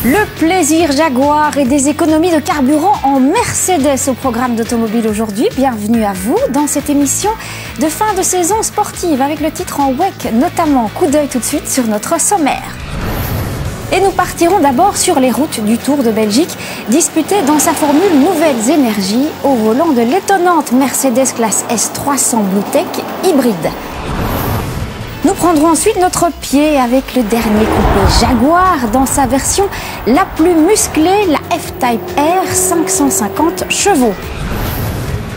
Le plaisir Jaguar et des économies de carburant en Mercedes au programme d'Automobile aujourd'hui. Bienvenue à vous dans cette émission de fin de saison sportive avec le titre en WEC notamment. Coup d'œil tout de suite sur notre sommaire. Et nous partirons d'abord sur les routes du Tour de Belgique, disputées dans sa formule Nouvelles Énergies au volant de l'étonnante Mercedes classe S300 BlueTech hybride. Nous prendrons ensuite notre pied avec le dernier coupé Jaguar dans sa version la plus musclée, la F-Type R 550 chevaux.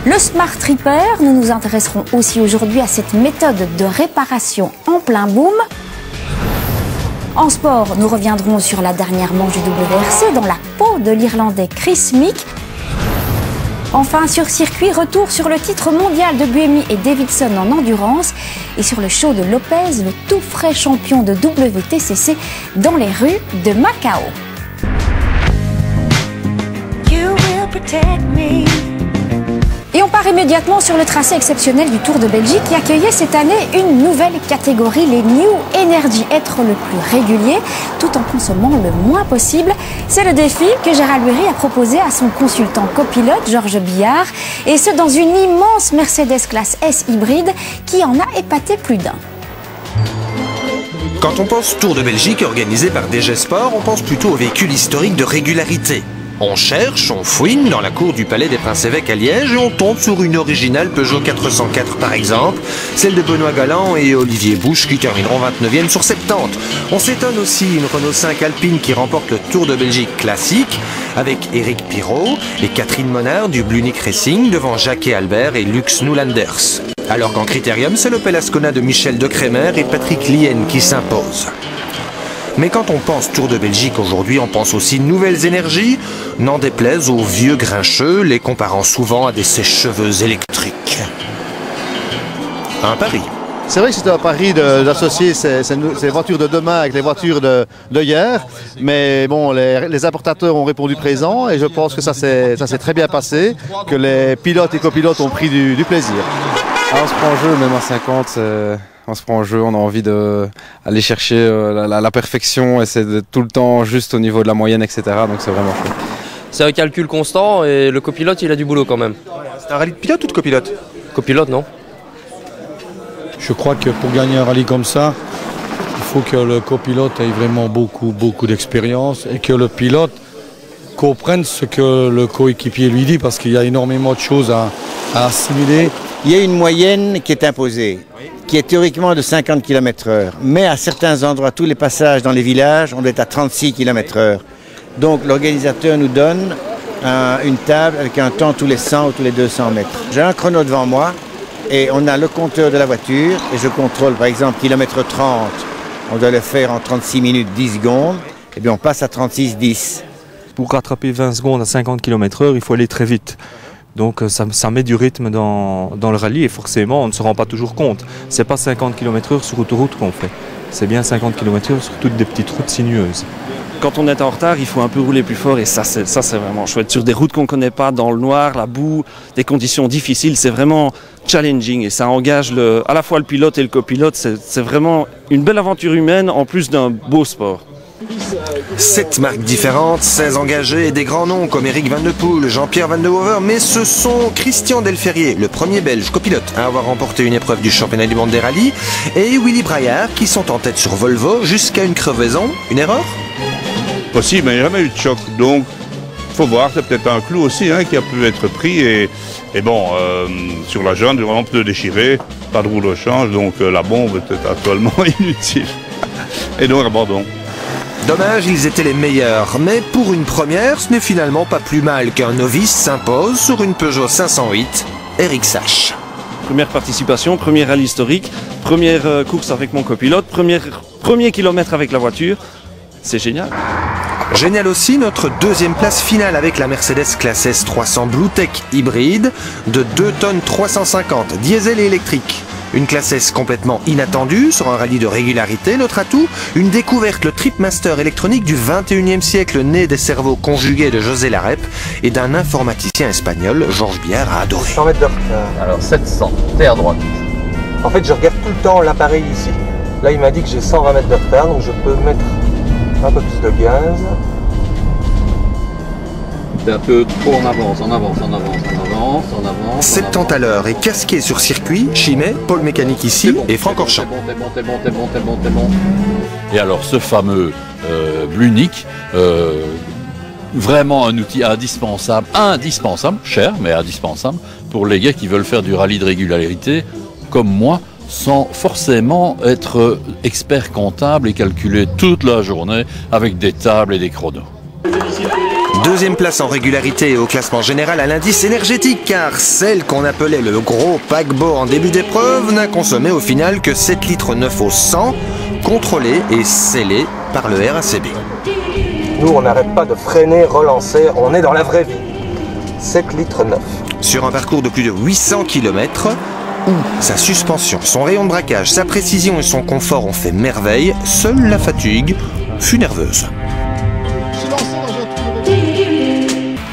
Le Smart Repair, nous nous intéresserons aussi aujourd'hui à cette méthode de réparation en plein boom. En sport, nous reviendrons sur la dernière manche du WRC dans la peau de l'Irlandais Chris Meek. Enfin, sur circuit, retour sur le titre mondial de Buemi et Davidson en endurance et sur le show de Lopez, le tout frais champion de WTCC dans les rues de Macao. Et on part immédiatement sur le tracé exceptionnel du Tour de Belgique qui accueillait cette année une nouvelle catégorie, les New Energy, être le plus régulier tout en consommant le moins possible. C'est le défi que Gérald Bury a proposé à son consultant copilote Georges Billard, et ce dans une immense Mercedes classe S hybride qui en a épaté plus d'un. Quand on pense Tour de Belgique organisé par DG Sport, on pense plutôt au véhicule historique de régularité. On cherche, on fouine dans la cour du Palais des Princes-Évêques à Liège et on tombe sur une originale Peugeot 404 par exemple, celle de Benoît Galland et Olivier Bouche qui termineront 29e sur 70. On s'étonne aussi une Renault 5 Alpine qui remporte le Tour de Belgique classique avec Éric Pirot et Catherine Monard du Blunick Racing devant Jacques Albert et Lux Noulanders. Alors qu'en critérium, c'est l'Opel Ascona de Michel Decrémer et Patrick Lien qui s'impose. Mais quand on pense Tour de Belgique aujourd'hui, on pense aussi Nouvelles Énergies, n'en déplaise aux vieux grincheux, les comparant souvent à des sèche-cheveux électriques. Un pari. C'est vrai que c'était un pari d'associer ces voitures de demain avec les voitures de hier, mais bon, les importateurs ont répondu présent et je pense que ça s'est très bien passé, que les pilotes et copilotes ont pris du plaisir. Alors, on se prend en jeu, même à 50, on se prend en jeu, on a envie d'aller chercher la perfection et c'est tout le temps juste au niveau de la moyenne, etc. Donc c'est vraiment chouette. C'est un calcul constant et le copilote il a du boulot quand même. C'est un rallye de pilote ou de copilote? Copilote non. Je crois que pour gagner un rallye comme ça, il faut que le copilote ait vraiment beaucoup d'expérience et que le pilote comprenne ce que le coéquipier lui dit parce qu'il y a énormément de choses à assimiler. Il y a une moyenne qui est imposée, qui est théoriquement de 50 km/h. Mais à certains endroits, tous les passages dans les villages, on doit être à 36 km/h. Donc l'organisateur nous donne une table avec un temps tous les 100 ou tous les 200 mètres. J'ai un chrono devant moi et on a le compteur de la voiture et je contrôle par exemple kilomètre 30. On doit le faire en 36 minutes 10 secondes et bien on passe à 36-10. Pour rattraper 20 secondes à 50 km/h, il faut aller très vite. Donc ça met du rythme dans le rallye et forcément on ne se rend pas toujours compte. C'est pas 50 km/h sur autoroute qu'on fait. C'est bien 50 km/h sur toutes des petites routes sinueuses. Quand on est en retard, il faut un peu rouler plus fort et ça c'est vraiment chouette. Sur des routes qu'on ne connaît pas, dans le noir, la boue, des conditions difficiles, c'est vraiment challenging et ça engage à la fois le pilote et le copilote. C'est vraiment une belle aventure humaine en plus d'un beau sport. 7 marques différentes, 16 engagés et des grands noms comme Eric Van de Poel, Jean-Pierre Van de Hover, mais ce sont Christian Delferrier, le premier belge copilote à avoir remporté une épreuve du championnat du monde des rallyes, et Willy Braillard qui sont en tête sur Volvo jusqu'à une crevaison. Une erreur? Possible, mais il n'y a jamais eu de choc, donc il faut voir, c'est peut-être un clou aussi qui a pu être pris, et bon, sur la junte, vraiment pneu déchiré, pas de roue de change, donc la bombe était actuellement inutile, et donc abandon. Dommage, ils étaient les meilleurs, mais pour une première, ce n'est finalement pas plus mal qu'un novice s'impose sur une Peugeot 508, Eric Sache. Première participation, premier rallye historique, première course avec mon copilote, premier kilomètre avec la voiture, c'est génial. Génial aussi notre deuxième place finale avec la Mercedes classe S300 BlueTech hybride de 2 tonnes 350, diesel et électrique. Une classe S complètement inattendue sur un rallye de régularité. Notre atout, une découverte, le Tripmaster électronique du 21e siècle, né des cerveaux conjugués de José Larrep et d'un informaticien espagnol, Georges Billard a adoré. 100 mètres de retard. Alors 700, terre droite. En fait, je regarde tout le temps l'appareil ici. Là, il m'a dit que j'ai 120 mètres de retard, donc je peux mettre un peu plus de gaz. C'est un peu trop en avance, en avance, en avance, en avance, en avance. 70 à l'heure et casqué sur circuit, Chimay, pôle mécanique ici et Franck Orchamp. T'es bon. Et alors ce fameux Blunic, vraiment un outil indispensable, cher mais indispensable, pour les gars qui veulent faire du rallye de régularité, comme moi, sans forcément être expert comptable et calculer toute la journée avec des tables et des chronos. Deuxième place en régularité et au classement général à l'indice énergétique, car celle qu'on appelait le gros paquebot en début d'épreuve n'a consommé au final que 7 litres 9 au 100, contrôlé et scellé par le RACB. Nous, on n'arrête pas de freiner, relancer, on est dans la vraie vie. 7 litres 9. Sur un parcours de plus de 800 km, où sa suspension, son rayon de braquage, sa précision et son confort ont fait merveille, seule la fatigue fut nerveuse.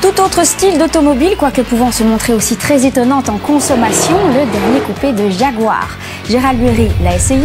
Tout autre style d'automobile, quoique pouvant se montrer aussi très étonnante en consommation, le dernier coupé de Jaguar. Gérald Bury l'a essayé.